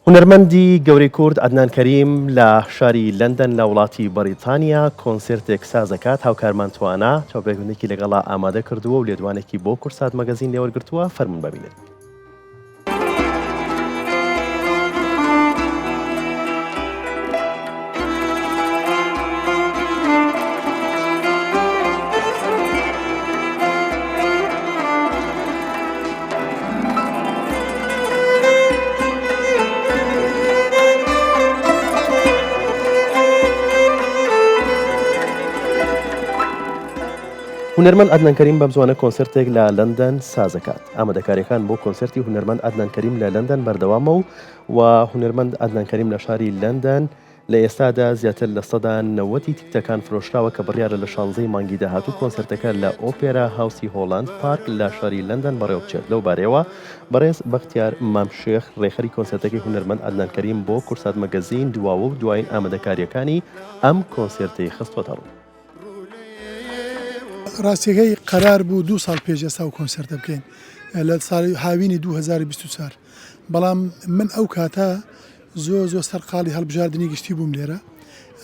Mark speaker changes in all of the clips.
Speaker 1: هونەرمەندی گەورەی کورد عەدنان کەریم لە شاری لەندەن لە وڵاتی بەریتانیا کۆنسێرتێک ساز دەکات. هاوکارمان توانە چاوپێکبندێکی لەگەڵا ئامادە کردووە و لێدوانێکی بۆ کورسات مەگەزین لێوەرگرتووە. فەرمون ببینێت. هونەرمەند عەدنان کەریم بەم زوانە کۆنسێرتێک لە لەندەن ساز دەکات. ئامادەکاریەکان بۆ کۆنسێرتی هونەرمەند عەدنان کەریم لە لەندەن بەردەوامە و هونەرمەند عەدنان کەریم لە شاری لەندەن لە ئێستادا زیاتر لە 90 تیکتەکان فرۆشراوە کە بڕیارە لە 16 مانگی داهاتوو کۆنسێرتەکە لە ئۆپێرا هاوسی هۆڵاند پارک لە شاری لەندەن بەڕێوەبچێت. لەو بارەیەوە بەڕێز بەختیار مامشێخ ڕێخەری کۆنسێرتەکەی هونەرمەند عەدنان کەریم بۆ کورسات مەگەزین دواوە و دوایین ئامادەکاریەکانی ئەم کۆنسێرتەی خستوەتە ڕوو.
Speaker 2: ڕاستیەکەی قەرار بوو 2 ساڵ پێش ئێستا و کۆنسێرتە بکەین لە ساڵی هاوینی 2024. بەڵام من ئەو کاتە زۆر سەرقاڵی هەڵبژاردننی گشتی بووم لێرە.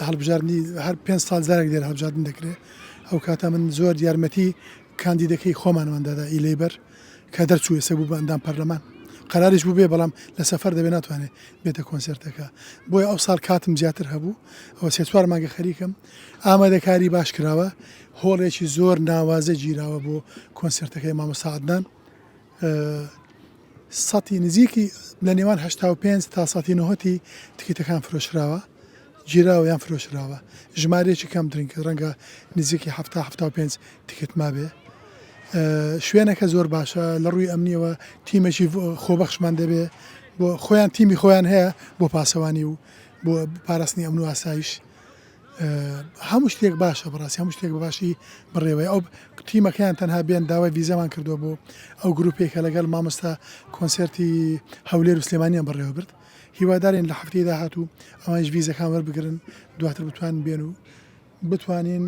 Speaker 2: هەڵبژاردننی هەر 5 ساڵ جارێک لێرە هەڵبژاردن دەکرێت. ئەو کاتە من زۆر یارمەتی کاندیدەکەی خۆمانماندادا ئیلەیبەر کە دەرچوو ئێستا بوو بە ئەندام پەرلەمان. قەراریش بوو بێ بەڵام لە سەفەر دەبێ ناتوانێت بێتە کۆنسێرتەکە. بۆیە ئەو ساڵ کاتم زیاتر هەبوو ئەوە 3-4 مانگە خەریکم. ئامادەکاری باش کراوە، هۆڵێکی زۆر ناوازە گیراوە بۆ کۆنسێرتەکەی مامۆستا عەدنان. سەتی نزیکی لە نێوان 85 تا 90 تکتەکان فرۆشراوە، گیراوە یان فرۆشراوە. ژمارەیەکی کەم درنگ ڕەنگە نزیکی 75 تکت مابێ. شوێنەکە زۆر باشە لە ڕووی ئەمنیەوە تیمێکی خۆبەخشمان دەبێ بۆ خۆیان تیمی خۆیان هەیە بۆ پاسەوانی و بۆ پاراستنی ئەمن و ئاسایش. هەموو شتێک باشە بەڕاستی هەموو شتێک باشی بڕێوەی ئەو تیمەکەیان تەنها بێن داوای ڤیزەمان کردووە بۆ ئەو گروپێکە لەگەڵ مامۆستا کۆنسێرتی هەولێر و سلێمانیان بەڕێوە برد. هیوادارین لە هەفتەی داهاتوو ئەوانش ڤیزەکان وەربگرن دواتر بتوانن بێن و بتوانین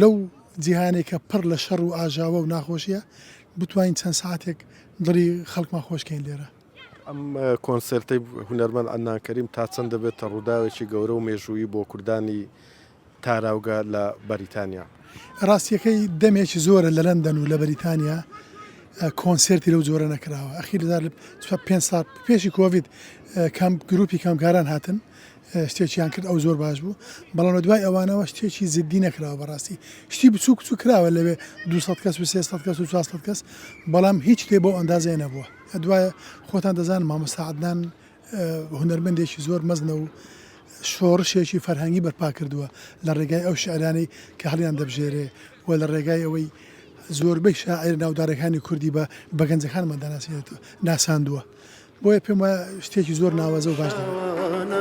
Speaker 2: لەو جیهانێک کە پڕ لە شەڕ و ئاژاوە و ناخۆشیە بتوانین چەند ساعتێک دڵی خەڵکمان خۆشکەین لێرە.
Speaker 3: ئەم کۆنسێرتەی هونەرمەند عەدنان کەریم تا چەند دەبێتە ڕووداوێکی گەورە و مێژوویی بۆ کوردانی تاراوگە لە بەریتانیا.
Speaker 2: ڕاستیەکەی دەمێکی زۆرە لە لەندەن و لە بەریتانیا کۆنسێرتی لەو جۆرە نەکراوە. ئەخیر 5 ساڵ پێشی کۆڤید گروپی کامکاران هاتن شتێکیان کرد ئەو زۆر باش بوو، بەڵام لە دوای ئەوانەوە شتێکی زدی نەکراوە. بەڕاستی شتی بچوو کراوە لەوێ 200 کەس و 300 کەس و 400 کەس، بەڵام هیچ شتێ بۆ ئەندازەیە نەبووە. دوایە خۆتان دەزانن مامۆستا عەدنان هونەرمەندێکی زۆر مەزنە و شۆڕشێکی فەرهەنگی بەرپا کردووە لە ڕێگای ئەو شعرانەی کە هەڵیان دەبژێرێ و لە ڕێگای ئەوەی زۆربەی شاعیر ناودارەکانی کوردی بە گەنجەکانمان ناساندووە. بۆیە پێم وایە شتێکی زۆر ناوازە و باش دەبێت.